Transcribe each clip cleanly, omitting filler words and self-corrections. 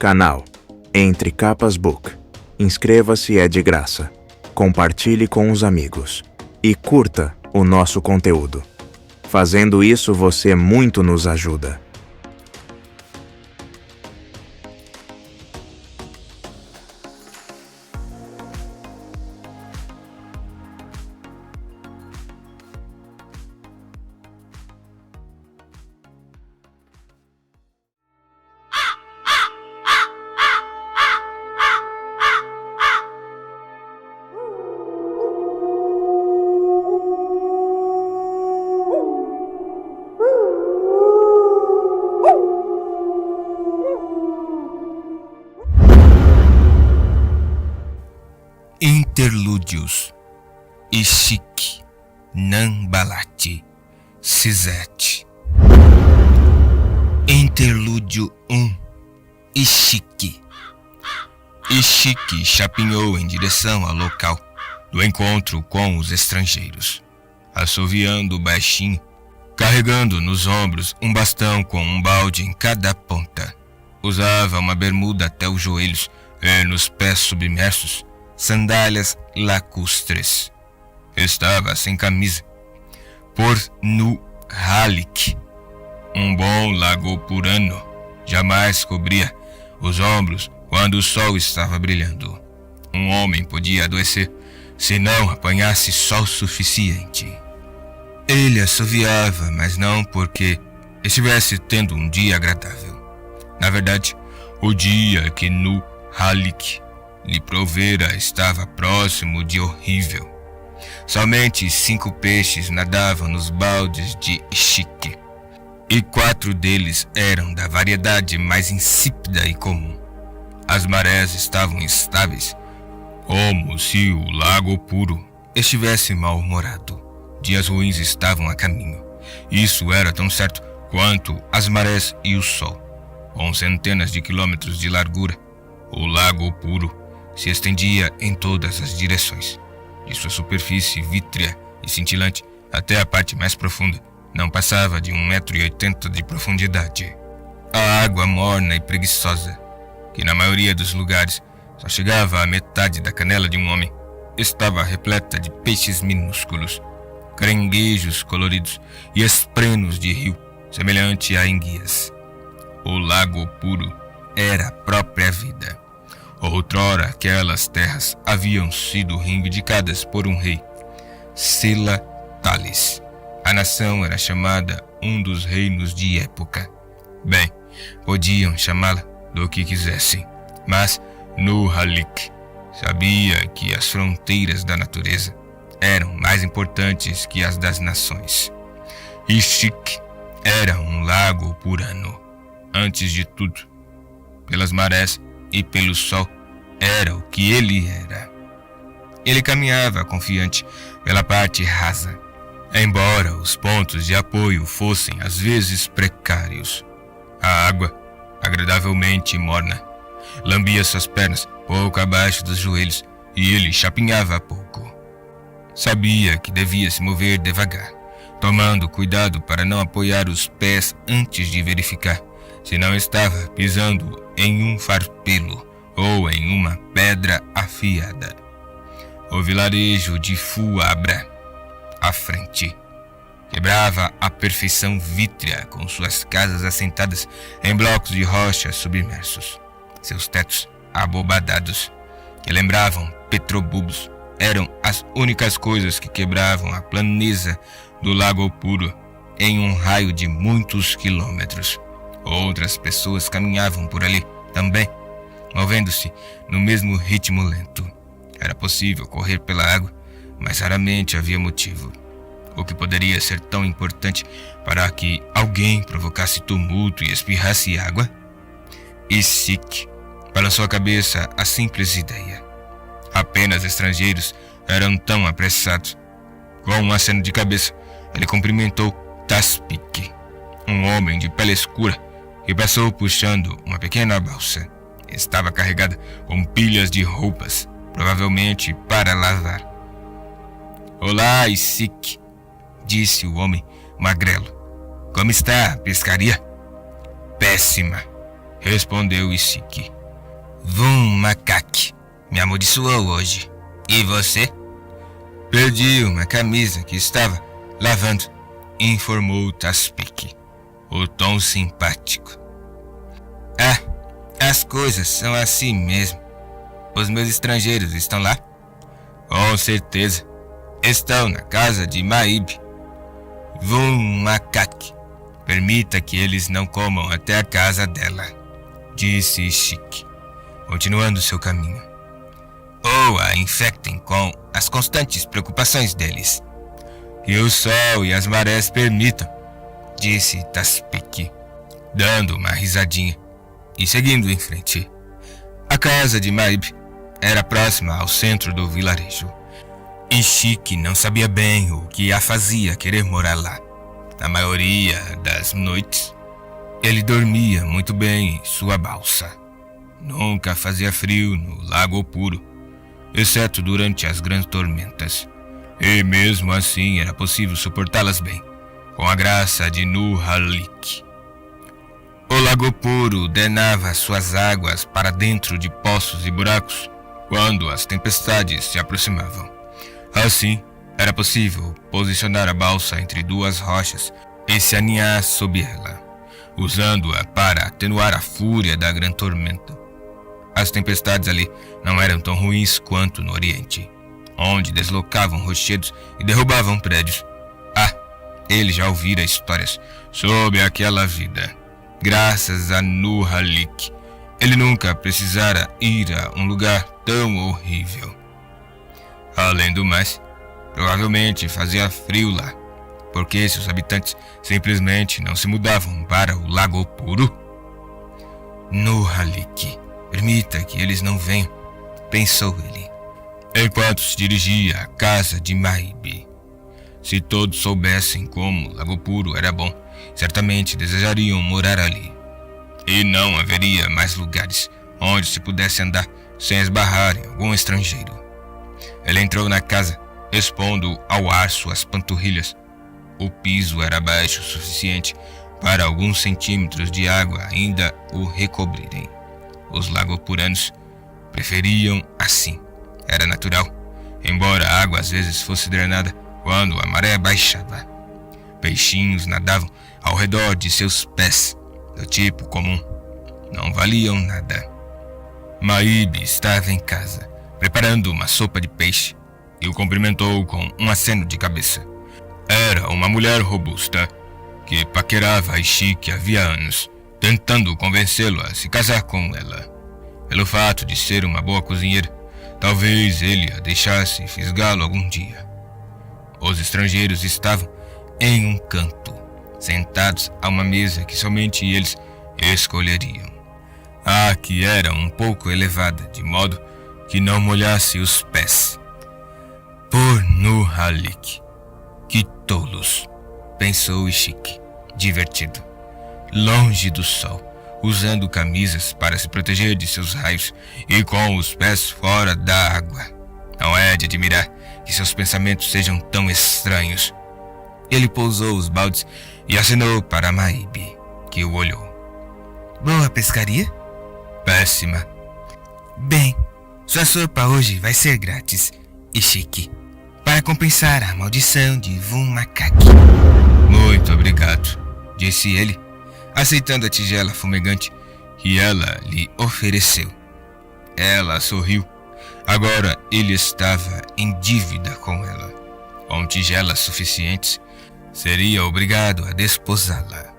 Canal Entre Capas Book. Inscreva-se, é de graça. Compartilhe com os amigos. E curta o nosso conteúdo. Fazendo isso, você muito nos ajuda. Interlúdios. Ishik, Nambalati, Sizete. Interlúdio 1. Ishik. Ishik chapinhou em direção ao local do encontro com os estrangeiros, assoviando baixinho, carregando nos ombros um bastão com um balde em cada ponta. Usava uma bermuda até os joelhos e nos pés submersos sandálias lacustres. Estava sem camisa, por nu halik. Um bom lago purano jamais cobria os ombros quando o sol estava brilhando. Um homem podia adoecer se não apanhasse sol suficiente. Ele assoviava, mas não porque estivesse tendo um dia agradável. Na verdade, o dia que nu halik lhe provera estava próximo de horrível. Somente 5 peixes nadavam nos baldes de Ishik, e 4 deles eram da variedade mais insípida e comum. As marés estavam instáveis, como se o lago puro estivesse mal-humorado. Dias ruins estavam a caminho. Isso era tão certo quanto as marés e o sol. Com centenas de quilômetros de largura, o lago puro se estendia em todas as direções. De sua superfície vítrea e cintilante até a parte mais profunda, não passava de 1,80 m de profundidade. A água morna e preguiçosa, que na maioria dos lugares só chegava à metade da canela de um homem, estava repleta de peixes minúsculos, caranguejos coloridos e esprenos de rio, semelhante a enguias. O lago puro era a própria vida. Outrora aquelas terras haviam sido reivindicadas por um rei, Sila Talis. A nação era chamada um dos reinos de época. Bem, podiam chamá-la do que quisessem, mas Nu Halik sabia que as fronteiras da natureza eram mais importantes que as das nações. Ishik era um lago purano. Antes de tudo, pelas marés e pelo sol, era o que ele era. Ele caminhava confiante pela parte rasa, embora os pontos de apoio fossem às vezes precários. A água, agradavelmente morna, lambia suas pernas pouco abaixo dos joelhos e ele chapinhava pouco. Sabia que devia se mover devagar, tomando cuidado para não apoiar os pés antes de verificar se não estava pisando em um farpelo ou em uma pedra afiada. O vilarejo de Fuabra, à frente, quebrava a perfeição vítrea com suas casas assentadas em blocos de rocha submersos. Seus tetos abobadados, que lembravam petrobubos, eram as únicas coisas que quebravam a planeza do lago puro em um raio de muitos quilômetros. Outras pessoas caminhavam por ali também, movendo-se no mesmo ritmo lento. Era possível correr pela água, mas raramente havia motivo. O que poderia ser tão importante para que alguém provocasse tumulto e espirrasse água? Ishik balançou a cabeça a simples ideia. Apenas estrangeiros eram tão apressados. Com um aceno de cabeça, ele cumprimentou Taspik, um homem de pele escura, que passou puxando uma pequena balsa. Estava carregada com pilhas de roupas, provavelmente para lavar. Olá, Ishik, disse o homem magrelo. Como está a pescaria? Péssima, respondeu Ishik. Vum Macaque me amaldiçoou hoje. E você? Perdi uma camisa que estava lavando, informou Taspique, o tom simpático. Ah, as coisas são assim mesmo. Os meus estrangeiros estão lá? Com certeza. Estão na casa de Maíbe. Vum Macaque, permita que eles não comam até a casa dela, disse Chique, continuando seu caminho. Ou a infectem com as constantes preocupações deles. Que o sol e as marés permitam, disse Taspique, dando uma risadinha e seguindo em frente. A casa de Maíbe era próxima ao centro do vilarejo, e Chique não sabia bem o que a fazia querer morar lá. Na maioria das noites, ele dormia muito bem em sua balsa. Nunca fazia frio no Lago Puro, exceto durante as grandes tormentas, e mesmo assim era possível suportá-las bem, com a graça de Nuhalik. O Lago Puro drenava suas águas para dentro de poços e buracos quando as tempestades se aproximavam. Assim, era possível posicionar a balsa entre duas rochas e se aninhar sob ela, usando-a para atenuar a fúria da grande tormenta. As tempestades ali não eram tão ruins quanto no Oriente, onde deslocavam rochedos e derrubavam prédios. Ah, ele já ouvira histórias sobre aquela vida. Graças a Nuhalik, ele nunca precisara ir a um lugar tão horrível. Além do mais, provavelmente fazia frio lá, porque seus habitantes simplesmente não se mudavam para o Lago Puro. Nuhalik, permita que eles não venham, pensou ele, enquanto se dirigia à casa de Maíbe. Se todos soubessem como Lago Puro era bom, certamente desejariam morar ali. E não haveria mais lugares onde se pudesse andar sem esbarrar em algum estrangeiro. Ele entrou na casa, expondo ao ar suas panturrilhas. O piso era baixo o suficiente para alguns centímetros de água ainda o recobrirem. Os lagopuranos preferiam assim. Era natural, embora a água às vezes fosse drenada quando a maré baixava. Peixinhos nadavam ao redor de seus pés, do tipo comum. Não valiam nada. Maíbe estava em casa, preparando uma sopa de peixe, e o cumprimentou com um aceno de cabeça. Era uma mulher robusta, que paquerava Chique havia anos, tentando convencê-lo a se casar com ela. Pelo fato de ser uma boa cozinheira, talvez ele a deixasse fisgá-lo algum dia. Os estrangeiros estavam em um canto, sentados a uma mesa que somente eles escolheriam. A que era um pouco elevada, de modo que não molhasse os pés. Por Nuhalik. Que tolos, pensou Chique, divertido. Longe do sol, usando camisas para se proteger de seus raios e com os pés fora da água. Não é de admirar que seus pensamentos sejam tão estranhos. Ele pousou os baldes e acenou para Maíbe, que o olhou. Boa pescaria? Péssima. Bem, sua sopa hoje vai ser grátis, e Chique, para compensar a maldição de Vum Macaque. Muito obrigado, disse ele, aceitando a tigela fumegante que ela lhe ofereceu. Ela sorriu. Agora ele estava em dívida com ela. Com tigelas suficientes, seria obrigado a desposá-la.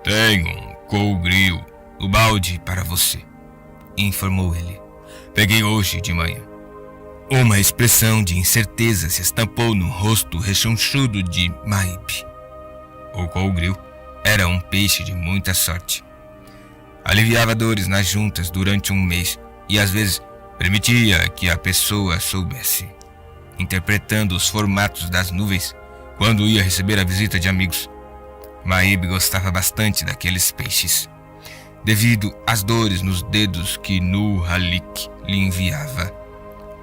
Tenho um colgril no balde para você, informou ele. Peguei hoje de manhã. Uma expressão de incerteza se estampou no rosto rechonchudo de Maíbe. O colgril era um peixe de muita sorte. Aliviava dores nas juntas durante um mês e às vezes permitia que a pessoa soubesse, interpretando os formatos das nuvens quando ia receber a visita de amigos. Maíbe gostava bastante daqueles peixes, devido às dores nos dedos que Nuhalik lhe enviava.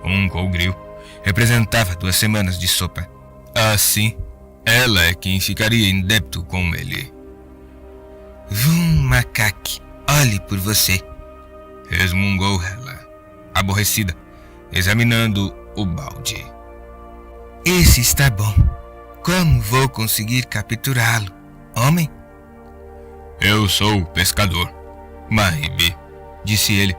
Um colgril representava 2 semanas de sopa. Assim, ela é quem ficaria em débito com ele. Vum Macaque, olhe por você, resmungou ela, aborrecida, examinando o balde. Esse está bom. Como vou conseguir capturá-lo, homem? Eu sou o pescador, Maíbe, disse ele,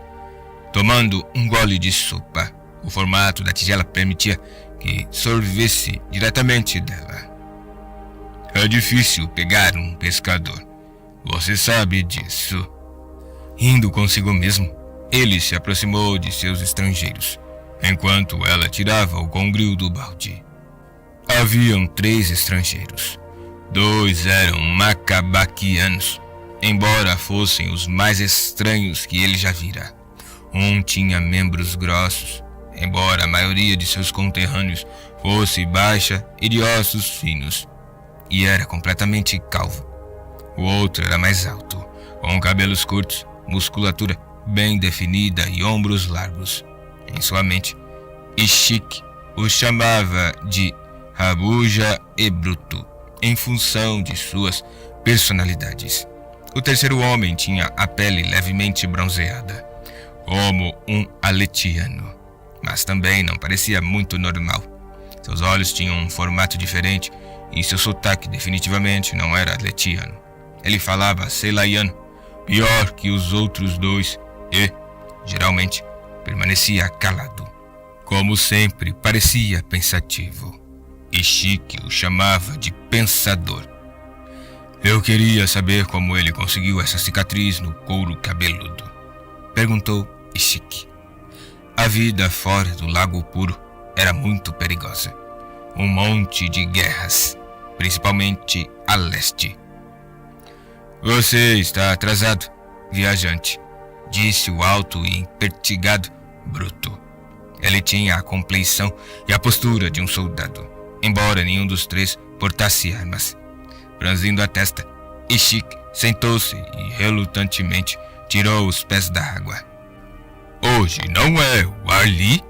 tomando um gole de sopa. O formato da tigela permitia que sorvesse diretamente dela. É difícil pegar um pescador. Você sabe disso. Rindo consigo mesmo, ele se aproximou de seus estrangeiros, enquanto ela tirava o gongril do balde. Haviam 3 estrangeiros. 2 eram macabaquianos, embora fossem os mais estranhos que ele já vira. Um tinha membros grossos, embora a maioria de seus conterrâneos fosse baixa e de ossos finos, e era completamente calvo. O outro era mais alto, com cabelos curtos, musculatura bem definida e ombros largos. Em sua mente, Ishik o chamava de Rabuja e Bruto, em função de suas personalidades. O terceiro homem tinha a pele levemente bronzeada, como um aletiano, mas também não parecia muito normal. Seus olhos tinham um formato diferente e seu sotaque definitivamente não era aletiano. Ele falava selaiano, pior que os outros 2, e, geralmente, permanecia calado. Como sempre, parecia pensativo. Ishik o chamava de pensador. Eu queria saber como ele conseguiu essa cicatriz no couro cabeludo, perguntou Ishik. A vida fora do Lago Puro era muito perigosa. Um monte de guerras, principalmente a leste. Você está atrasado, viajante, disse o alto e impertigado Bruto. Ele tinha a compleição e a postura de um soldado, embora nenhum dos 3 portasse armas. Franzindo a testa, Ishik sentou-se e relutantemente tirou os pés da água. Hoje não é o Arli?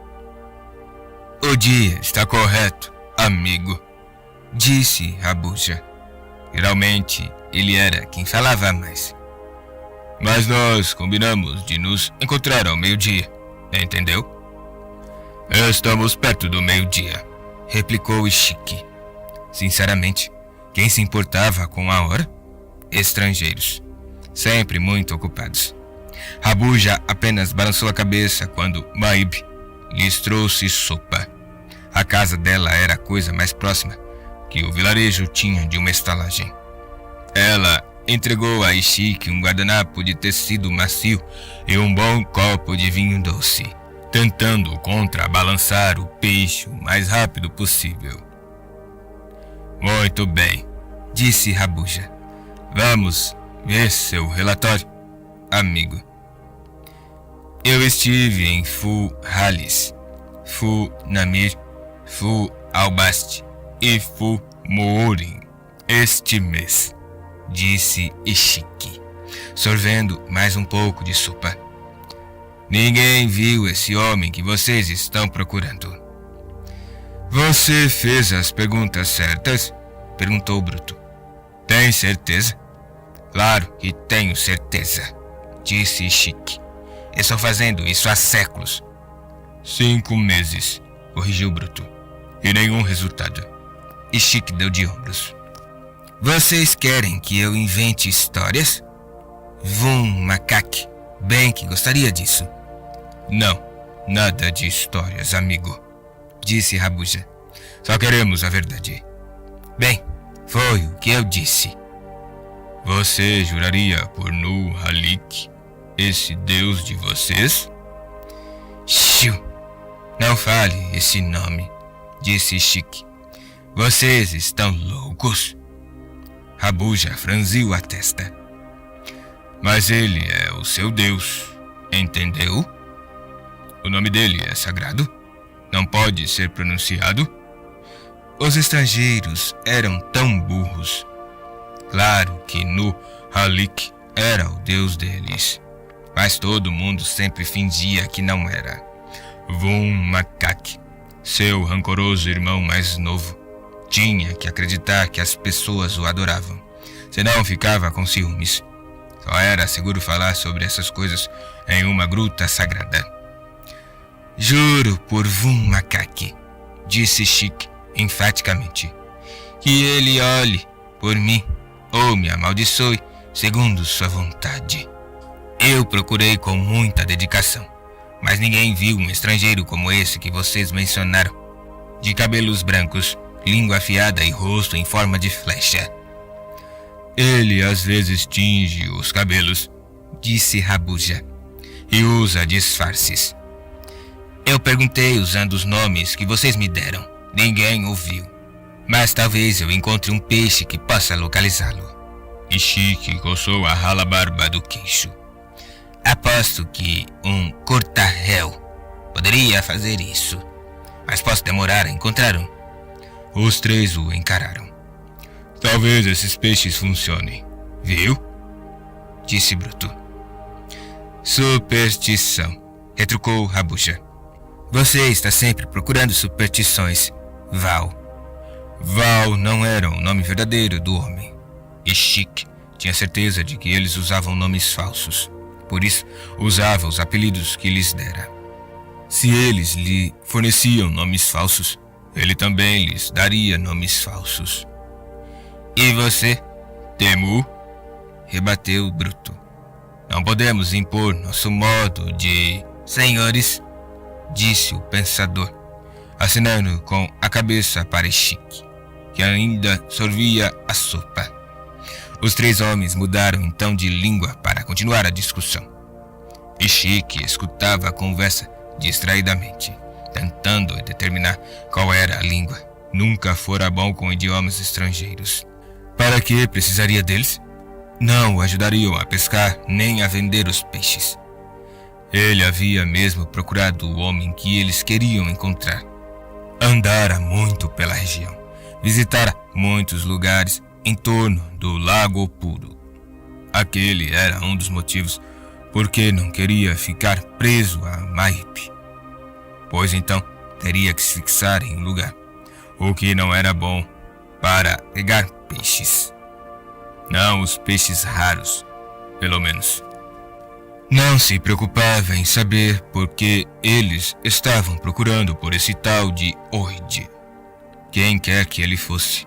O dia está correto, amigo, disse Rabuja. Geralmente ele era quem falava mais. Mas nós combinamos de nos encontrar ao meio-dia, entendeu? Estamos perto do meio-dia, replicou Ishik. Sinceramente, quem se importava com a hora? Estrangeiros, sempre muito ocupados. Rabuja apenas balançou a cabeça quando Maíbe lhes trouxe sopa. A casa dela era a coisa mais próxima que o vilarejo tinha de uma estalagem. Ela entregou a Ishik um guardanapo de tecido macio e um bom copo de vinho doce, tentando contrabalançar o peixe o mais rápido possível. Muito bem, disse Rabuja. Vamos ver seu relatório, amigo. Eu estive em Fu Halis, Fu Namir, Fu Albast e Fu Moorin este mês, disse Ishik, sorvendo mais um pouco de sopa. Ninguém viu esse homem que vocês estão procurando. Você fez as perguntas certas? Perguntou Bruto. Tem certeza? Claro que tenho certeza, disse Ishik. Estou fazendo isso há séculos. 5 meses, corrigiu Bruto. E nenhum resultado. Ishik deu de ombros. Vocês querem que eu invente histórias? Vum macaque, bem que gostaria disso. Não, nada de histórias, amigo, disse Rabuja. Só queremos a verdade. Bem, foi o que eu disse. Você juraria por Nu Halik, esse deus de vocês? Xiu, não fale esse nome, disse Ishik. Vocês estão loucos? Rabuja franziu a testa. Mas ele é o seu deus, entendeu? O nome dele é sagrado? Não pode ser pronunciado? Os estrangeiros eram tão burros. Claro que Nu Halik era o deus deles, mas todo mundo sempre fingia que não era. Vum Macaque, seu rancoroso irmão mais novo, tinha que acreditar que as pessoas o adoravam, senão ficava com ciúmes. Só era seguro falar sobre essas coisas em uma gruta sagrada. Juro por Vum Macaque, disse Chique enfaticamente, que ele olhe por mim ou me amaldiçoe segundo sua vontade. Eu procurei com muita dedicação, mas ninguém viu um estrangeiro como esse que vocês mencionaram, de cabelos brancos, língua afiada e rosto em forma de flecha. Ele às vezes tinge os cabelos, disse Rabuja, e usa disfarces. Eu perguntei usando os nomes que vocês me deram. Ninguém ouviu. Mas talvez eu encontre um peixe que possa localizá-lo. E Chique coçou a rala barba do queixo. Aposto que um corta-réu poderia fazer isso. Mas posso demorar a encontrar um. Os três o encararam. Talvez esses peixes funcionem. Viu? Disse Bruto. Superstição, retrucou Rabuja. Você está sempre procurando superstições, Val. Val não era o nome verdadeiro do homem. E Chique tinha certeza de que eles usavam nomes falsos. Por isso, usava os apelidos que lhes dera. Se eles lhe forneciam nomes falsos, ele também lhes daria nomes falsos. E você, Temu? Rebateu Bruto. Não podemos impor nosso modo de... Senhores, disse o pensador, acenando com a cabeça para Chique, que ainda sorvia a sopa. Os três homens mudaram então de língua para continuar a discussão. E Chique escutava a conversa distraidamente, tentando determinar qual era a língua. Nunca fora bom com idiomas estrangeiros. Para que precisaria deles? Não o ajudariam a pescar nem a vender os peixes. Ele havia mesmo procurado o homem que eles queriam encontrar. Andara muito pela região, visitara muitos lugares em torno do Lago Puro. Aquele era um dos motivos porque não queria ficar preso a Maipe, pois então teria que se fixar em um lugar, o que não era bom para pegar peixes. Não os peixes raros, pelo menos. Não se preocupava em saber por que eles estavam procurando por esse tal de Oide, quem quer que ele fosse.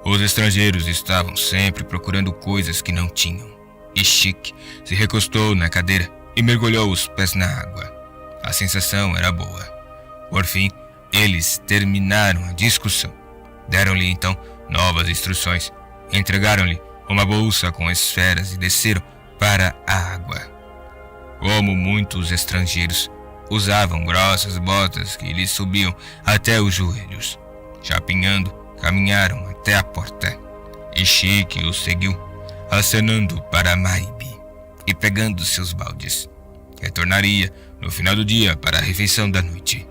Os estrangeiros estavam sempre procurando coisas que não tinham, e Chique se recostou na cadeira e mergulhou os pés na água. A sensação era boa. Por fim, eles terminaram a discussão. Deram-lhe então novas instruções, entregaram-lhe uma bolsa com esferas e desceram para a água. Como muitos estrangeiros, usavam grossas botas que lhes subiam até os joelhos. Chapinhando, caminharam até a porta. E Chique os seguiu, acenando para Maibe e pegando seus baldes. Retornaria no final do dia para a refeição da noite.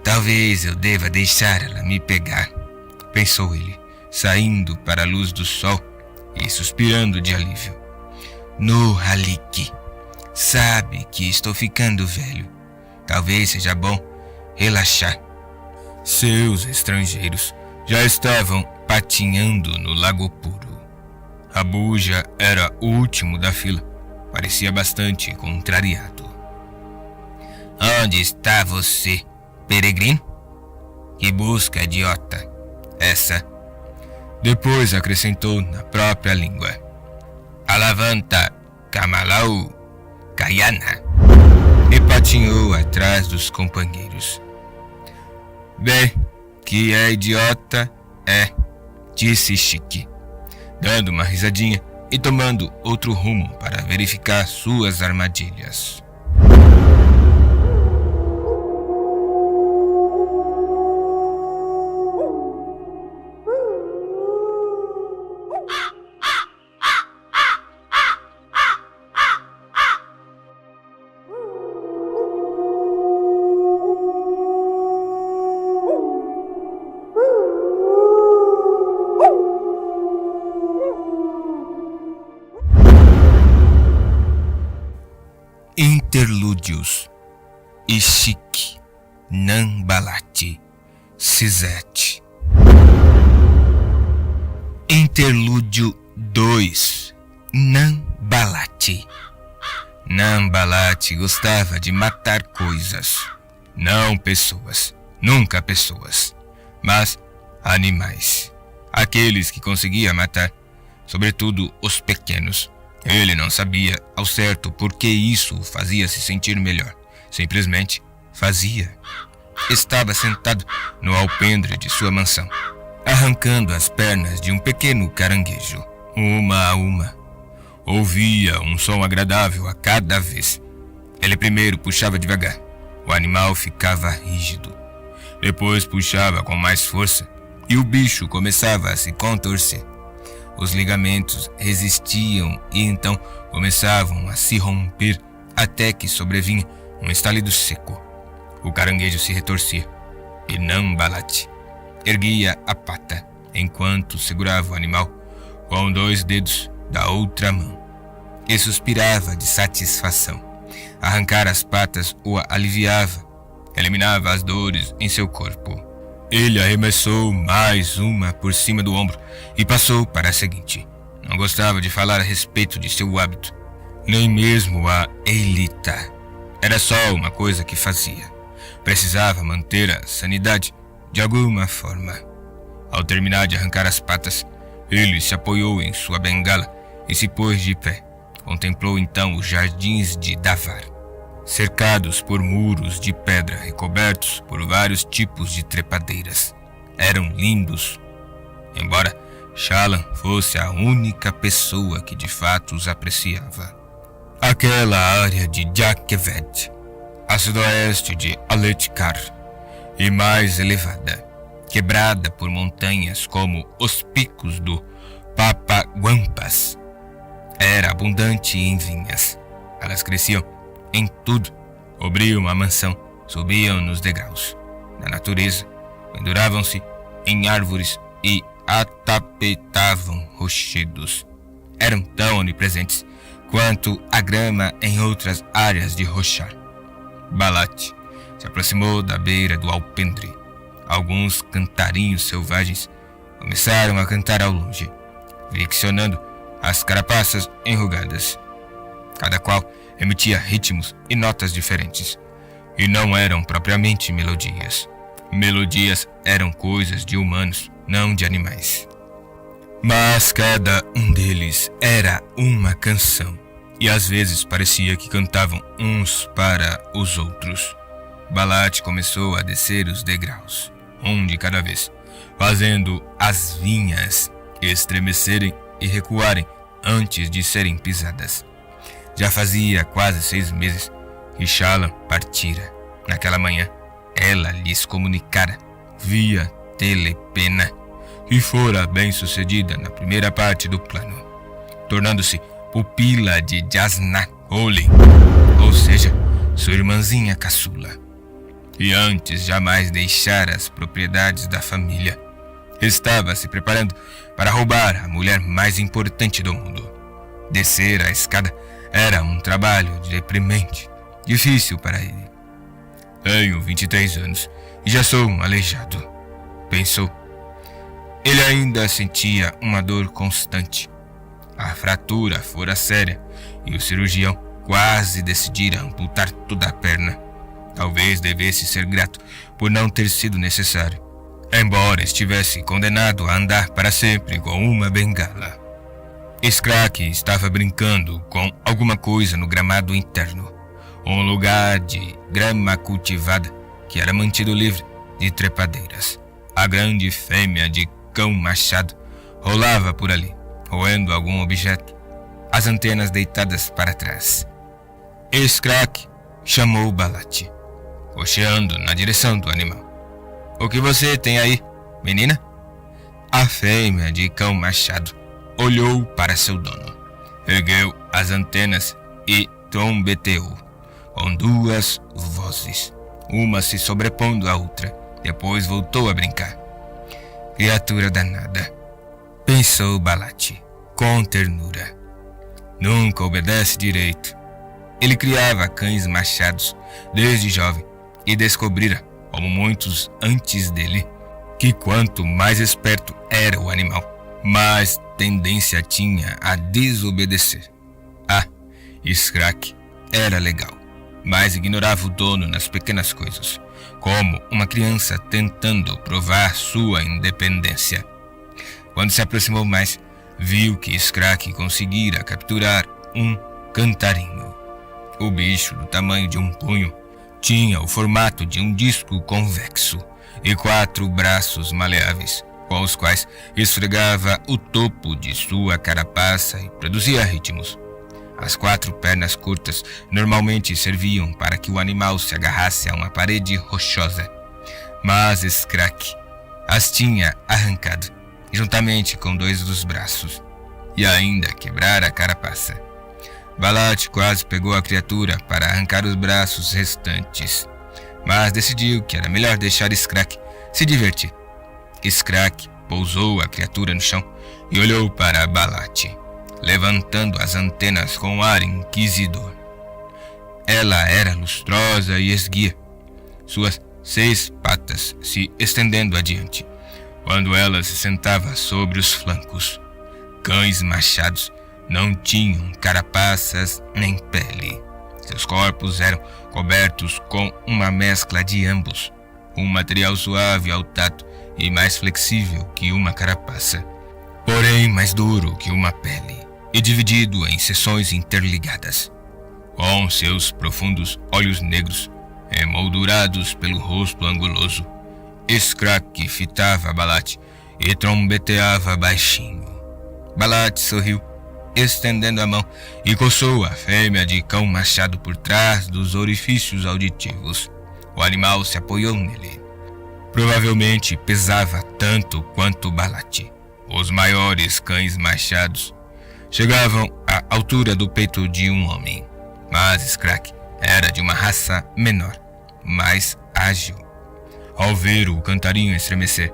Talvez eu deva deixar ela me pegar, pensou ele, saindo para a luz do sol e suspirando de alívio. No Halik, sabe que estou ficando velho. Talvez seja bom relaxar. Seus estrangeiros já estavam patinhando no Lago Puro. Rabuja era o último da fila. Parecia bastante contrariado. Onde está você, peregrino? Que busca, idiota, essa? Depois acrescentou na própria língua. Alavanta, Kamalau, Kayana. E patinhou atrás dos companheiros. Bem, que é idiota, disse Chique, dando uma risadinha e tomando outro rumo para verificar suas armadilhas. Interlúdios. Chique, Nambalate, Sizete. Interlúdio 2. Nambalate. Nambalate gostava de matar coisas, não pessoas, nunca pessoas, mas animais. Aqueles que conseguia matar, sobretudo os pequenos. Ele não sabia ao certo por que isso o fazia se sentir melhor. Simplesmente fazia. Estava sentado no alpendre de sua mansão, arrancando as pernas de um pequeno caranguejo, uma a uma. Ouvia um som agradável a cada vez. Ele primeiro puxava devagar. O animal ficava rígido. Depois puxava com mais força e o bicho começava a se contorcer. Os ligamentos resistiam e então começavam a se romper até que sobrevinha um estalido seco. O caranguejo se retorcia e Nambalate erguia a pata enquanto segurava o animal com 2 dedos da outra mão e suspirava de satisfação. Arrancar as patas o aliviava, eliminava as dores em seu corpo. Ele arremessou mais uma por cima do ombro e passou para a seguinte. Não gostava de falar a respeito de seu hábito, nem mesmo a Eilita. Era só uma coisa que fazia. Precisava manter a sanidade de alguma forma. Ao terminar de arrancar as patas, ele se apoiou em sua bengala e se pôs de pé. Contemplou então os jardins de Davar, cercados por muros de pedra recobertos por vários tipos de trepadeiras. Eram lindos, embora Shallan fosse a única pessoa que de fato os apreciava. Aquela área de Jakeved, a sudoeste de Aletkar, e mais elevada, quebrada por montanhas como os picos do Papaguampas, era abundante em vinhas. Elas cresciam em tudo, cobriam a mansão, subiam nos degraus da natureza, penduravam-se em árvores e atapetavam rochedos. Eram tão onipresentes quanto a grama em outras áreas de Roshar. Balat se aproximou da beira do alpendre. Alguns cantarinhos selvagens começaram a cantar ao longe, friccionando as carapaças enrugadas. Cada qual emitia ritmos e notas diferentes, e não eram propriamente melodias. Melodias eram coisas de humanos, não de animais. Mas cada um deles era uma canção, e às vezes parecia que cantavam uns para os outros. Balat começou a descer os degraus, um de cada vez, fazendo as vinhas estremecerem e recuarem antes de serem pisadas. Já fazia quase 6 meses que Shallan partira. Naquela manhã, ela lhes comunicara, via telepena, que fora bem-sucedida na primeira parte do plano, tornando-se pupila de Jasnah Kholin, ou seja, sua irmãzinha caçula. E antes jamais deixara as propriedades da família, estava se preparando para roubar a mulher mais importante do mundo. Descer a escada era um trabalho deprimente, difícil para ele. Tenho 23 anos e já sou um aleijado, pensou. Ele ainda sentia uma dor constante. A fratura fora séria e o cirurgião quase decidira amputar toda a perna. Talvez devesse ser grato por não ter sido necessário, embora estivesse condenado a andar para sempre com uma bengala. Skrak estava brincando com alguma coisa no gramado interno, um lugar de grama cultivada que era mantido livre de trepadeiras. A grande fêmea de cão machado rolava por ali, roendo algum objeto, as antenas deitadas para trás. Skrak chamou Balat, cocheando na direção do animal. O que você tem aí, menina? A fêmea de cão machado olhou para seu dono, ergueu as antenas e trombeteou, com 2 vozes, uma se sobrepondo à outra. Depois voltou a brincar. Criatura danada, pensou Balat, com ternura. Nunca obedece direito. Ele criava cães machados desde jovem e descobrira, como muitos antes dele, que quanto mais esperto era o animal, mais tendência tinha a desobedecer. Skrak era legal, mas ignorava o dono nas pequenas coisas, como uma criança tentando provar sua independência. Quando se aproximou mais, viu que Skrak conseguira capturar um cantarinho. O bicho, do tamanho de um punho, tinha o formato de um disco convexo e 4 braços maleáveis, com os quais esfregava o topo de sua carapaça e produzia ritmos. As 4 pernas curtas normalmente serviam para que o animal se agarrasse a uma parede rochosa, mas Skrak as tinha arrancado, juntamente com 2 dos braços, e ainda quebrara a carapaça. Balat quase pegou a criatura para arrancar os braços restantes, mas decidiu que era melhor deixar Skrak se divertir. Skrak pousou a criatura no chão e olhou para Balat, levantando as antenas com um ar inquisidor. Ela era lustrosa e esguia, suas 6 patas se estendendo adiante, quando ela se sentava sobre os flancos. Cães machados não tinham carapaças nem pele. Seus corpos eram cobertos com uma mescla de ambos, um material suave ao tato e mais flexível que uma carapaça, porém mais duro que uma pele, e dividido em seções interligadas. Com seus profundos olhos negros, emoldurados pelo rosto anguloso, Skrak fitava Balat e trombeteava baixinho. Balat sorriu, estendendo a mão, e coçou a fêmea de cão machado por trás dos orifícios auditivos. O animal se apoiou nele. Provavelmente pesava tanto quanto Balat. Os maiores cães machados chegavam à altura do peito de um homem, mas Skrak era de uma raça menor, mais ágil. Ao ver o cantarinho estremecer,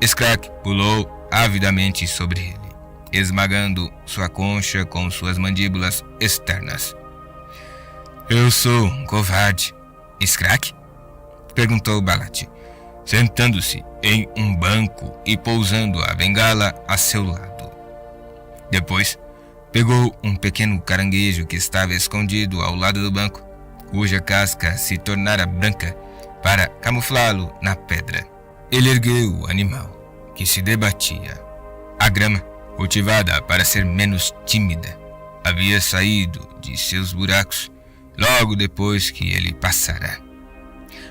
Skrak pulou avidamente sobre ele, esmagando sua concha com suas mandíbulas externas. "Eu sou um covarde, Skrak?" perguntou Balat, sentando-se em um banco e pousando a bengala a seu lado. Depois, pegou um pequeno caranguejo que estava escondido ao lado do banco, cuja casca se tornara branca para camuflá-lo na pedra. Ele ergueu o animal, que se debatia. A grama, cultivada para ser menos tímida, havia saído de seus buracos logo depois que ele passara.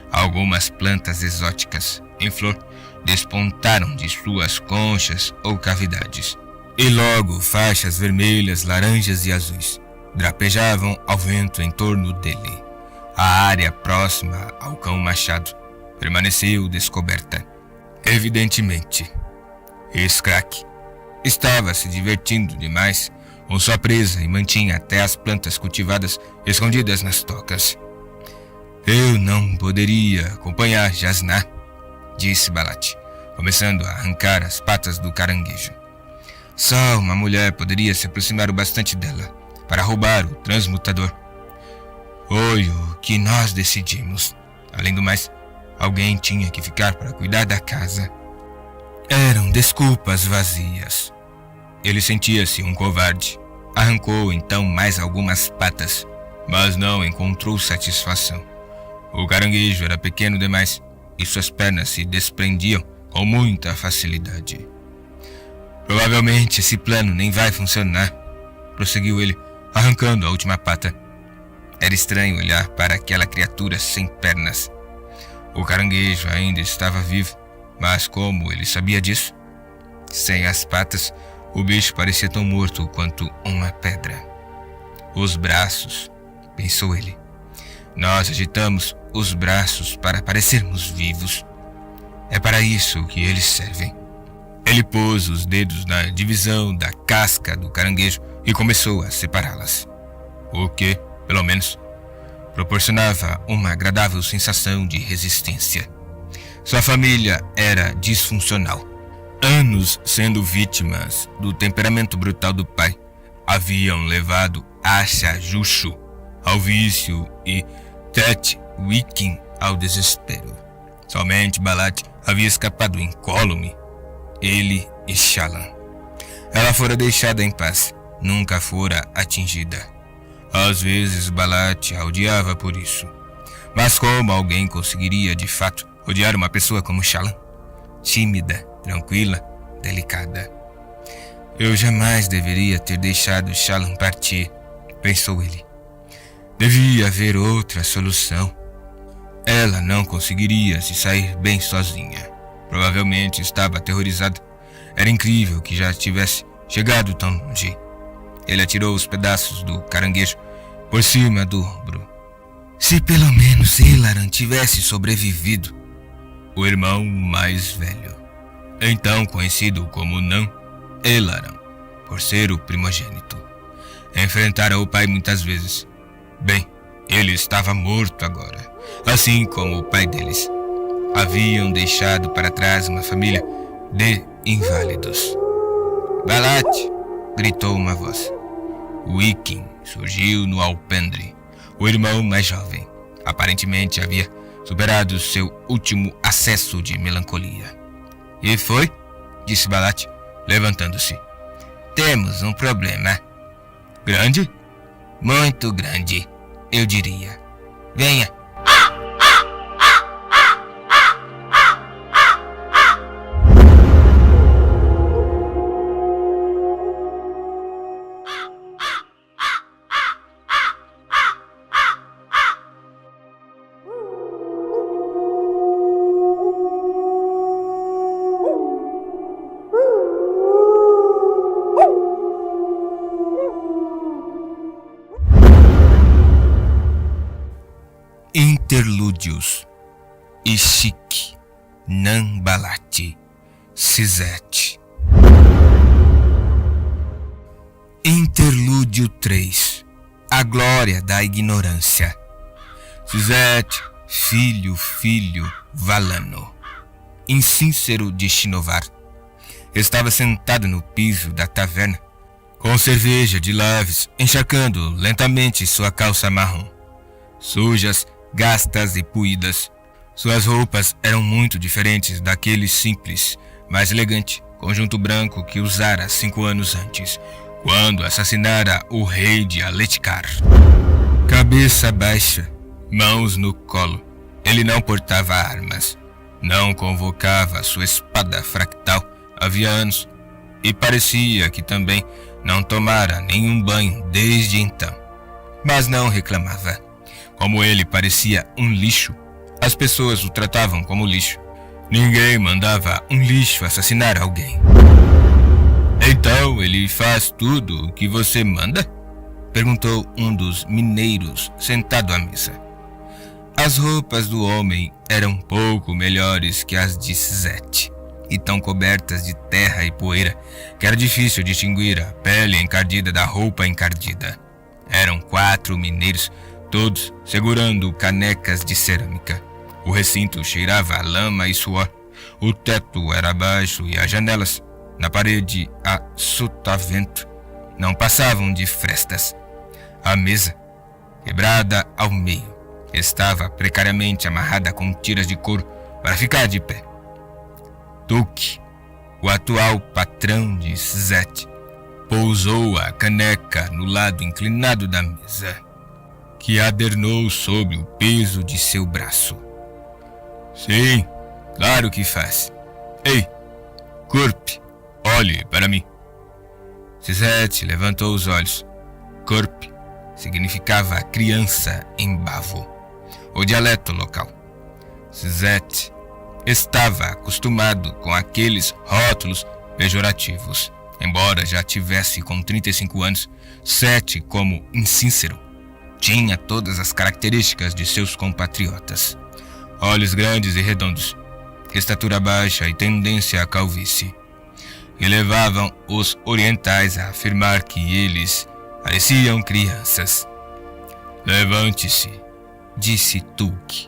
Algumas plantas exóticas em flor despontaram de suas conchas ou cavidades, e logo faixas vermelhas, laranjas e azuis drapejavam ao vento em torno dele. A área próxima ao cão machado permaneceu descoberta. Evidentemente, Skrak estava se divertindo demais com sua presa e mantinha até as plantas cultivadas escondidas nas tocas. "Eu não poderia acompanhar Jasná", disse Balat, começando a arrancar as patas do caranguejo. "Só uma mulher poderia se aproximar o bastante dela para roubar o transmutador. Foi o que nós decidimos. Além do mais, alguém tinha que ficar para cuidar da casa." Eram desculpas vazias. Ele sentia-se um covarde. Arrancou então mais algumas patas, mas não encontrou satisfação. O caranguejo era pequeno demais e suas pernas se desprendiam com muita facilidade. "Provavelmente esse plano nem vai funcionar", prosseguiu ele, arrancando a última pata. Era estranho olhar para aquela criatura sem pernas. O caranguejo ainda estava vivo, mas como ele sabia disso? Sem as patas, o bicho parecia tão morto quanto uma pedra. "Os braços", pensou ele. "Nós agitamos os braços para parecermos vivos. É para isso que eles servem." Ele pôs os dedos na divisão da casca do caranguejo e começou a separá-las, o que, pelo menos, proporcionava uma agradável sensação de resistência. Sua família era disfuncional. Anos sendo vítimas do temperamento brutal do pai haviam levado Asha Jushu ao vício e Tet Wikin ao desespero. Somente Balat havia escapado incólume, ele e Shallan. Ela fora deixada em paz, nunca fora atingida. Às vezes Balat a odiava por isso. Mas como alguém conseguiria, de fato, odiar uma pessoa como Shallan? Tímida, tranquila, delicada. Eu jamais deveria ter deixado Shallan partir, pensou ele. Devia haver outra solução. Ela não conseguiria se sair bem sozinha. Provavelmente estava aterrorizada. Era incrível que já tivesse chegado tão longe. Ele atirou os pedaços do caranguejo por cima do ombro. Se pelo menos Ellaran tivesse sobrevivido. O irmão mais velho, então conhecido como Nan, Ellaran, por ser o primogênito, enfrentara o pai muitas vezes. Bem, ele estava morto agora, assim como o pai deles. Haviam deixado para trás uma família de inválidos. Balat! Gritou uma voz. Wiccan surgiu no alpendre. O irmão mais jovem aparentemente havia superado seu último acesso de melancolia. E foi? Disse Balat, levantando-se. Temos um problema. Grande? Muito grande, eu diria. Venha. Interlúdios. Ishik, Nan Balat, Sisete. Interlúdio 3. A glória da ignorância. Sisete, filho Valano, insíncero de Shinovar, estava sentado no piso da taverna, com cerveja de laves encharcando lentamente sua calça marrom. Sujas, gastas e puídas. Suas roupas eram muito diferentes daquele simples, mas elegante conjunto branco que usara 5 anos antes, quando assassinara o rei de Aletkar. Cabeça baixa, mãos no colo. Ele não portava armas. Não convocava sua espada fractal havia anos, e parecia que também não tomara nenhum banho desde então. Mas não reclamava. Como ele parecia um lixo, as pessoas o tratavam como lixo. Ninguém mandava um lixo assassinar alguém. Então ele faz tudo o que você manda? Perguntou um dos mineiros sentado à mesa. As roupas do homem eram pouco melhores que as de Sisete, e tão cobertas de terra e poeira que era difícil distinguir a pele encardida da roupa encardida. Eram 4 mineiros, todos segurando canecas de cerâmica. O recinto cheirava a lama e suor. O teto era baixo e as janelas, na parede a sotavento, não passavam de frestas. A mesa, quebrada ao meio, estava precariamente amarrada com tiras de couro para ficar de pé. Tuque, o atual patrão de Sisete, pousou a caneca no lado inclinado da mesa, que adernou sob o peso de seu braço. Sim, claro que faz. Ei, Corp, olhe para mim. Sisete levantou os olhos. Corp significava criança em bavo, o dialeto local. Sisete estava acostumado com aqueles rótulos pejorativos. Embora já tivesse com 35 anos, Sete, como insíncero, tinha todas as características de seus compatriotas. Olhos grandes e redondos, estatura baixa e tendência à calvície, que levavam os orientais a afirmar que eles pareciam crianças. Levante-se, disse Tuque.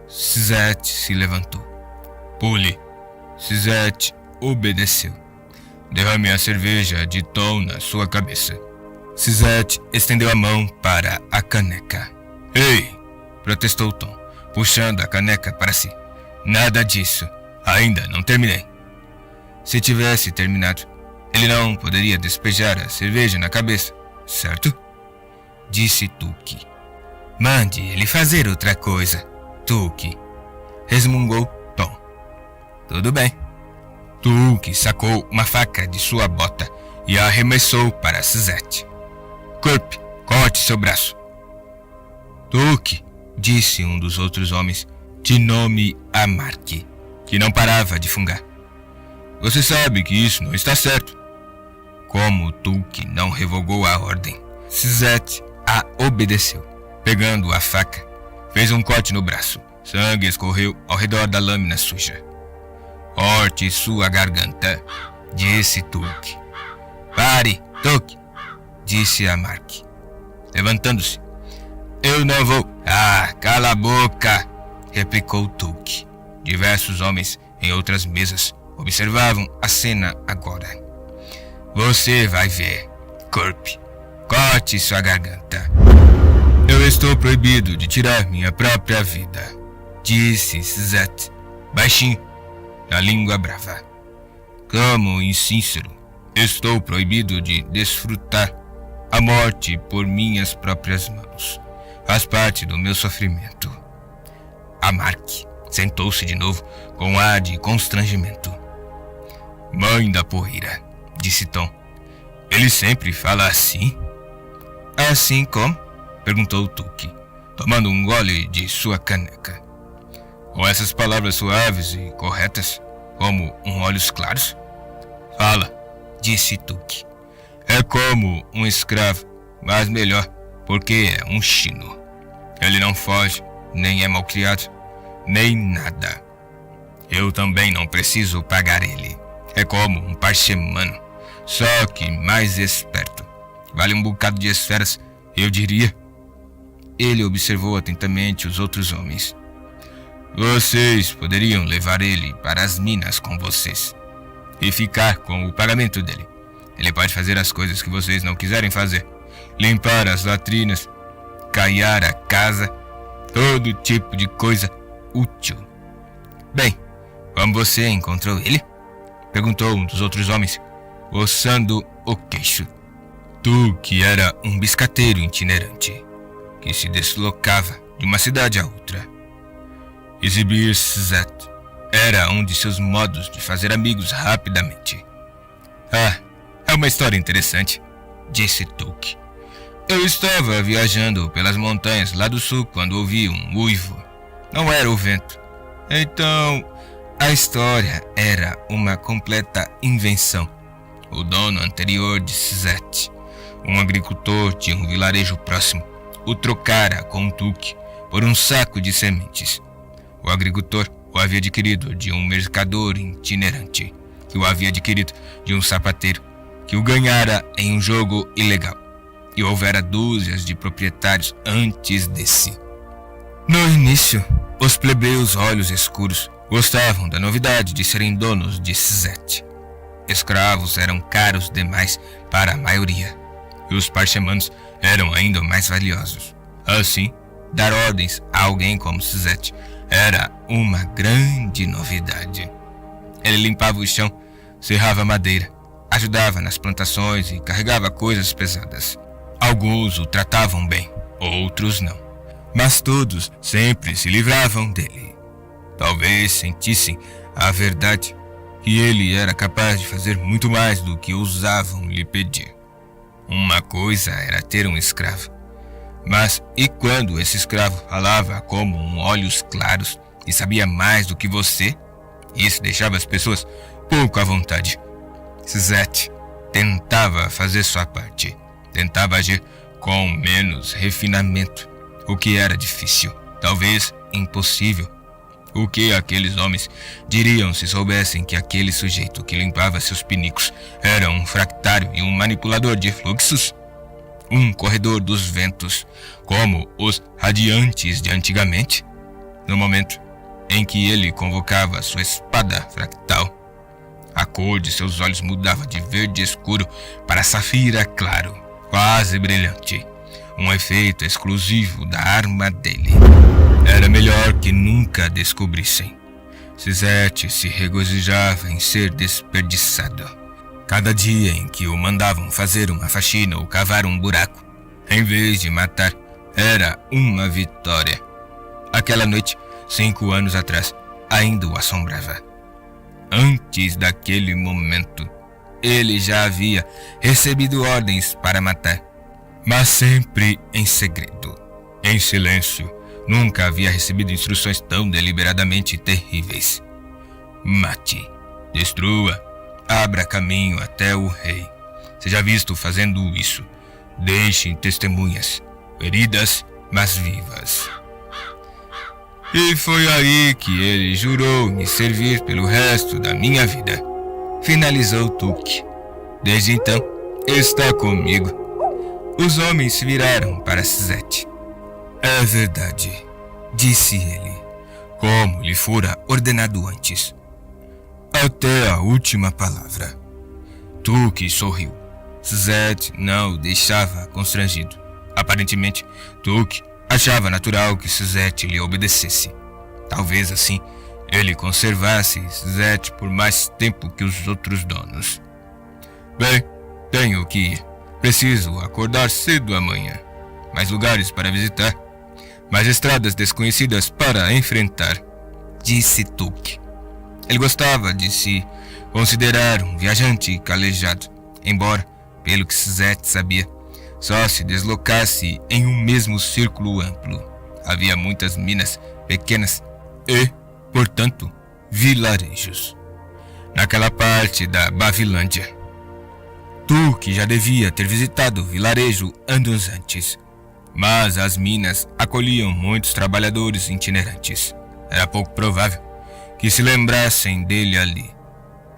Sisete se levantou. Pule. Sisete obedeceu. Derrame a cerveja de Tom na sua cabeça. Sisete estendeu a mão para a caneca. Ei! Protestou Tom, puxando a caneca para si. Nada disso. Ainda não terminei. Se tivesse terminado, Ele não poderia despejar a cerveja na cabeça, certo? Disse Tuque. Mande ele fazer outra coisa, Tuque, resmungou Tom. Tudo bem. Tuque sacou uma faca de sua bota e a arremessou para Suzette. Corp, corte seu braço. Tuque, disse um dos outros homens, de nome Amark, que não parava de fungar. Você sabe que isso não está certo. Como Tuque não revogou a ordem, Suzette a obedeceu. Pegando a faca, fez um corte no braço. Sangue escorreu ao redor da lâmina suja. Corte sua garganta, disse Tuque. Pare, Tuque, disse Amark, levantando-se. Eu não vou. Ah, cala a boca, replicou Tuque. Diversos homens em outras mesas observavam a cena agora. Você vai ver, Corp. Corte sua garganta. Eu estou proibido de tirar minha própria vida, disse Suzette, baixinho, na língua brava. Como insíncero, estou proibido de desfrutar a morte por minhas próprias mãos. Faz parte do meu sofrimento. Amark sentou-se de novo com ar de constrangimento. Mãe da porreira, disse Tom. Ele sempre fala assim? Assim como? Perguntou Tuque, tomando um gole de sua caneca. Com essas palavras suaves e corretas, como olhos claros? Fala, disse Tuque. É como um escravo, mas melhor, porque é um chino. Ele não foge, nem é malcriado, nem nada. Eu também não preciso pagar ele. É como um parchemano, só que mais esperto. Vale um bocado de esferas, eu diria. Ele observou atentamente os outros homens. Vocês poderiam levar ele para as minas com vocês e ficar com o pagamento dele. Ele pode fazer as coisas que vocês não quiserem fazer. Limpar as latrinas, caiar a casa, todo tipo de coisa útil. Bem, como você encontrou ele? Perguntou um dos outros homens, coçando o queixo. Tuque era um biscateiro itinerante, que se deslocava de uma cidade a outra. Exibir Suzette era um de seus modos de fazer amigos rapidamente. Ah, é uma história interessante, disse Tuque. Eu estava viajando pelas montanhas lá do sul quando ouvi um uivo. Não era o vento. Então, a história era uma completa invenção. O dono anterior de Suzette, um agricultor de um vilarejo próximo, o trocara com Tuque por um saco de sementes. O agricultor o havia adquirido de um mercador itinerante, que o havia adquirido de um sapateiro, que o ganhara em um jogo ilegal, e houvera dúzias de proprietários antes desse. No início, os plebeus olhos escuros gostavam da novidade de serem donos de Suzette. Escravos eram caros demais para a maioria, e os parchemanos eram ainda mais valiosos. Assim, dar ordens a alguém como Suzette era uma grande novidade. Ele limpava o chão, serrava madeira, ajudava nas plantações e carregava coisas pesadas. Alguns o tratavam bem, outros não, mas todos sempre se livravam dele. Talvez sentissem a verdade, que ele era capaz de fazer muito mais do que ousavam lhe pedir. Uma coisa era ter um escravo, mas e quando esse escravo falava como olhos claros e sabia mais do que você? Isso deixava as pessoas pouco à vontade. Suzette tentava fazer sua parte, tentava agir com menos refinamento, o que era difícil, talvez impossível. O que aqueles homens diriam se soubessem que aquele sujeito que limpava seus pinicos era um fractário e um manipulador de fluxos? Um corredor dos ventos, como os radiantes de antigamente? No momento em que ele convocava sua espada fractal, a cor de seus olhos mudava de verde escuro para safira claro, quase brilhante, um efeito exclusivo da arma dele. Era melhor que nunca descobrissem. Suzette se regozijava em ser desperdiçado. Cada dia em que o mandavam fazer uma faxina ou cavar um buraco, em vez de matar, era uma vitória. Aquela noite, 5 anos atrás, ainda o assombrava. Antes daquele momento, ele já havia recebido ordens para matar, mas sempre em segredo, em silêncio. Nunca havia recebido instruções tão deliberadamente terríveis. Mate, destrua, abra caminho até o rei. Seja visto fazendo isso. Deixe testemunhas, feridas, mas vivas. E foi aí que ele jurou me servir pelo resto da minha vida. Finalizou Tuque. Desde então, está comigo. Os homens se viraram para Suzette. É verdade, disse ele, como lhe fora ordenado antes. Até a última palavra. Tuque sorriu. Suzette não o deixava constrangido. Aparentemente, Tuque achava natural que Suzette lhe obedecesse. Talvez assim, ele conservasse Suzette por mais tempo que os outros donos. Bem, tenho que ir. Preciso acordar cedo amanhã. Mais lugares para visitar. Mais estradas desconhecidas para enfrentar, disse Tuque. Ele gostava de se considerar um viajante calejado, embora, pelo que Suzette sabia, só se deslocasse em um mesmo círculo amplo. Havia muitas minas pequenas e, portanto, vilarejos naquela parte da Bavilândia. Tuque já devia ter visitado o vilarejo anos antes, mas as minas acolhiam muitos trabalhadores itinerantes. Era pouco provável que se lembrassem dele ali,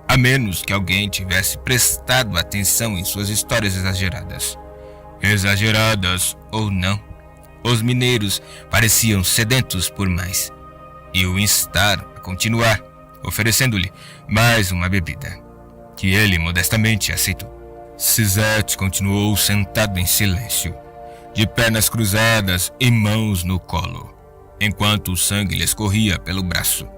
a menos que alguém tivesse prestado atenção em suas histórias exageradas. Exageradas ou não, os mineiros pareciam sedentos por mais, e o instaram a continuar, oferecendo-lhe mais uma bebida, que ele modestamente aceitou. Suzette continuou sentado em silêncio, de pernas cruzadas e mãos no colo, enquanto o sangue lhe escorria pelo braço.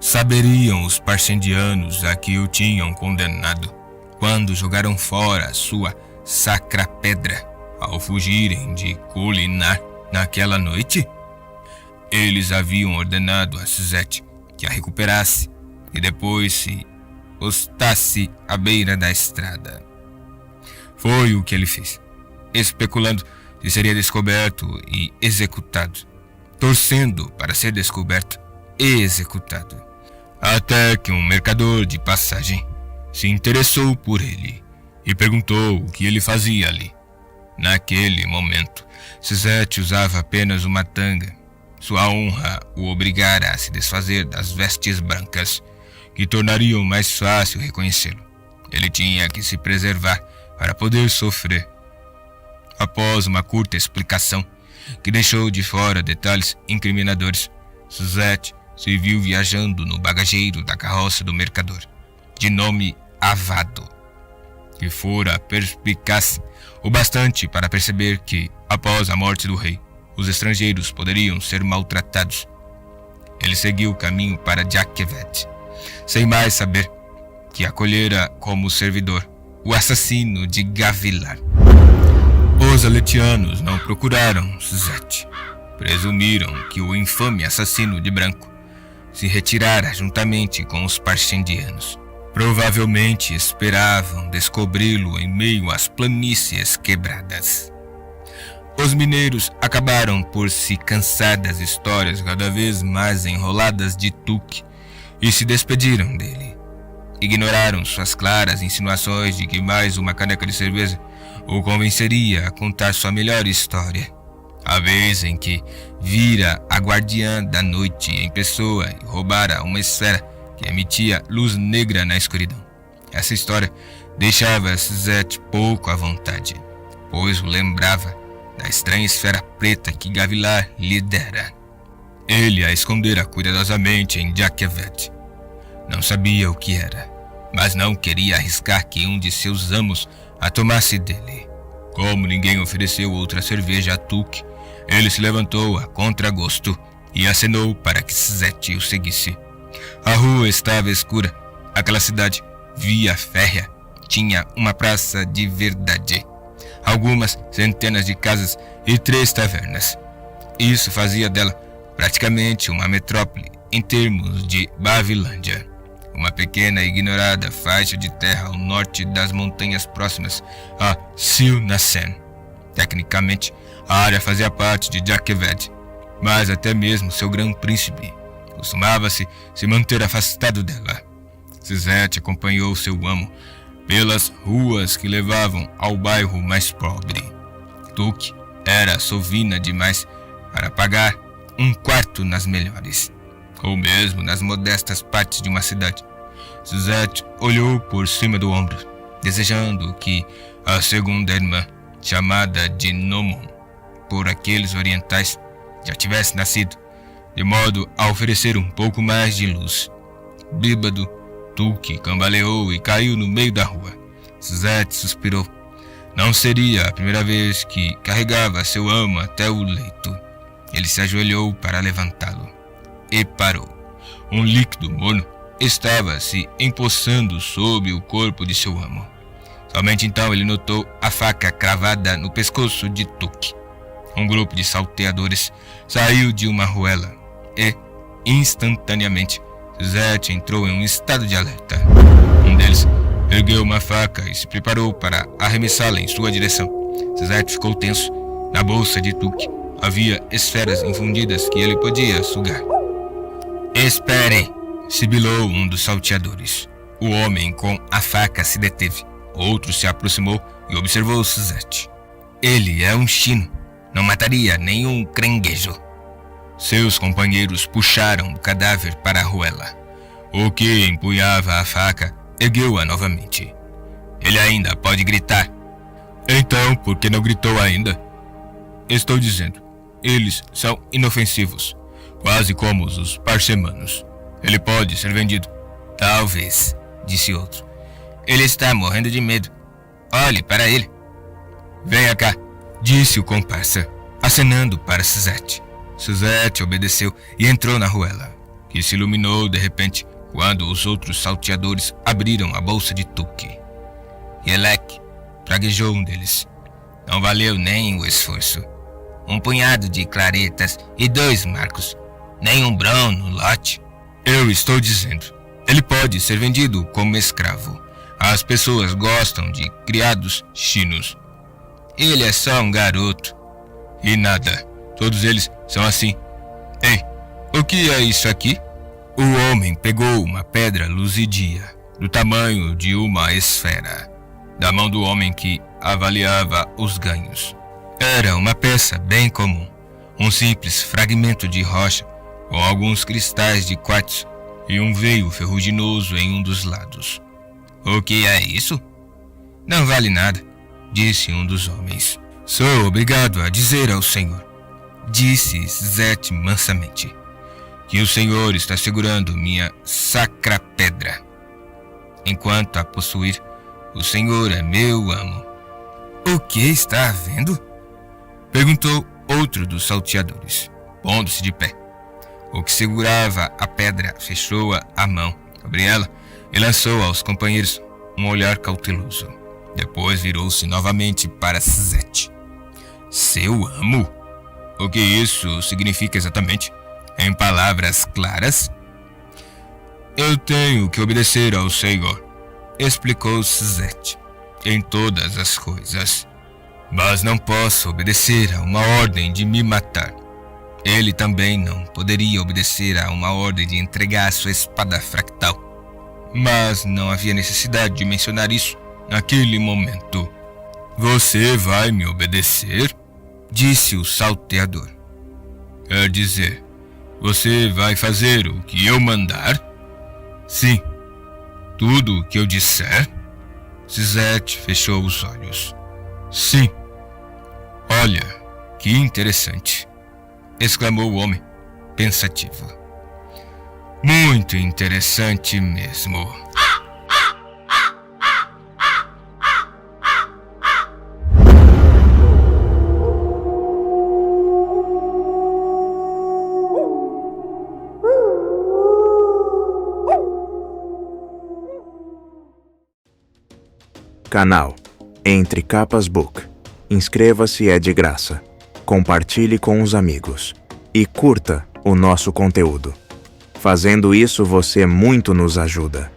Saberiam os parcendianos a que o tinham condenado, quando jogaram fora a sua sacra pedra, ao fugirem de Kulinar naquela noite? Eles haviam ordenado a Suzette que a recuperasse e depois se postasse à beira da estrada. Foi o que ele fez, especulando se seria descoberto e executado, torcendo para ser descoberto e executado, até que um mercador de passagem se interessou por ele e perguntou o que ele fazia ali. Naquele momento, Suzette usava apenas uma tanga. Sua honra o obrigara a se desfazer das vestes brancas, que tornariam mais fácil reconhecê-lo. Ele tinha que se preservar para poder sofrer. Após uma curta explicação, que deixou de fora detalhes incriminadores, Suzette se viu viajando no bagageiro da carroça do mercador, de nome Avado, que fora perspicaz o bastante para perceber que, após a morte do rei, os estrangeiros poderiam ser maltratados. Ele seguiu o caminho para Jaquevet, sem mais saber que acolhera como servidor o assassino de Gavilar. Os aletianos não procuraram Suzette. Presumiram que o infame assassino de branco se retirara juntamente com os parcendianos. Provavelmente esperavam descobri-lo em meio às planícies quebradas. Os mineiros acabaram por se cansar das histórias cada vez mais enroladas de Tuque e se despediram dele. Ignoraram suas claras insinuações de que mais uma caneca de cerveja o convenceria a contar sua melhor história. A vez em que vira a guardiã da noite em pessoa e roubara uma esfera que emitia luz negra na escuridão. Essa história deixava Suzette pouco à vontade, pois o lembrava da estranha esfera preta que Gavilar lhe dera. Ele a escondera cuidadosamente em Jaquevet. Não sabia o que era, mas não queria arriscar que um de seus amos a tomasse dele. Como ninguém ofereceu outra cerveja a Tuque, ele se levantou a contragosto e acenou para que Suzette o seguisse. A rua estava escura, aquela cidade, via férrea, tinha uma praça de verdade, algumas centenas de casas e 3 tavernas. Isso fazia dela praticamente uma metrópole em termos de Bavilândia, uma pequena e ignorada faixa de terra ao norte das montanhas próximas a Silnacen. Tecnicamente, a área fazia parte de Jakeved, mas até mesmo seu grão-príncipe costumava-se se manter afastado dela. Suzette acompanhou seu amo pelas ruas que levavam ao bairro mais pobre. Tuque era sovina demais para pagar um quarto nas melhores, ou mesmo nas modestas partes de uma cidade. Suzette olhou por cima do ombro, desejando que a segunda irmã, chamada de Nomon por aqueles orientais, já tivesse nascido, de modo a oferecer um pouco mais de luz. Bêbado, Tuque cambaleou e caiu no meio da rua. Suzette suspirou. Não seria a primeira vez que carregava seu amo até o leito. Ele se ajoelhou para levantá-lo e parou. Um líquido morno estava se empoçando sob o corpo de seu amo. Somente então ele notou a faca cravada no pescoço de Tuque. Um grupo de salteadores saiu de uma ruela e, instantaneamente, Suzette entrou em um estado de alerta. Um deles ergueu uma faca e se preparou para arremessá-la em sua direção. Suzette ficou tenso. Na bolsa de Tuque havia esferas infundidas que ele podia sugar. "Espere!" sibilou um dos salteadores. O homem com a faca se deteve. Outro se aproximou e observou Suzette. Ele é um chino. Não mataria nenhum caranguejo. Seus companheiros puxaram o cadáver para a ruela. O que empunhava a faca ergueu-a novamente. "Ele ainda pode gritar." "Então, por que não gritou ainda?" "Estou dizendo, eles são inofensivos, quase como os parcemanos. Ele pode ser vendido." "Talvez", disse outro. "Ele está morrendo de medo. Olhe para ele." "Venha cá", disse o comparsa, acenando para Suzette. Suzette obedeceu e entrou na ruela, que se iluminou de repente quando os outros salteadores abriram a bolsa de Tuque. "Yelek", praguejou um deles. "Não valeu nem o esforço. Um punhado de claretas e 2 marcos. Nem um brão no lote." "Eu estou dizendo, ele pode ser vendido como escravo. As pessoas gostam de criados chinos." "Ele é só um garoto." "E nada, todos eles são assim." "Ei, o que é isso aqui?" O homem pegou uma pedra luzidia, do tamanho de uma esfera, da mão do homem que avaliava os ganhos. Era uma peça bem comum, um simples fragmento de rocha com alguns cristais de quartzo e um veio ferruginoso em um dos lados. "O que é isso?" "Não vale nada", disse um dos homens. "Sou obrigado a dizer ao senhor", disse Suzette mansamente, "que o senhor está segurando minha sacra pedra. Enquanto a possuir, o senhor é meu amo." "O que está havendo?" perguntou outro dos salteadores, pondo-se de pé. O que segurava a pedra fechou a mão sobre ela e lançou aos companheiros um olhar cauteloso. Depois virou-se novamente para Suzette. "Seu amo? O que isso significa exatamente? Em palavras claras?" "Eu tenho que obedecer ao senhor", explicou Suzette, "em todas as coisas. Mas não posso obedecer a uma ordem de me matar." Ele também não poderia obedecer a uma ordem de entregar sua espada fractal. Mas não havia necessidade de mencionar isso naquele momento. "Você vai me obedecer?" disse o salteador. "Quer dizer, você vai fazer o que eu mandar?" "Sim, tudo o que eu disser." Suzette fechou os olhos. "Sim." "Olha, que interessante", exclamou o homem, pensativo. "Muito interessante mesmo." Canal Entre Capas Book. Inscreva-se, é de graça. Compartilhe com os amigos. E curta o nosso conteúdo. Fazendo isso, você muito nos ajuda.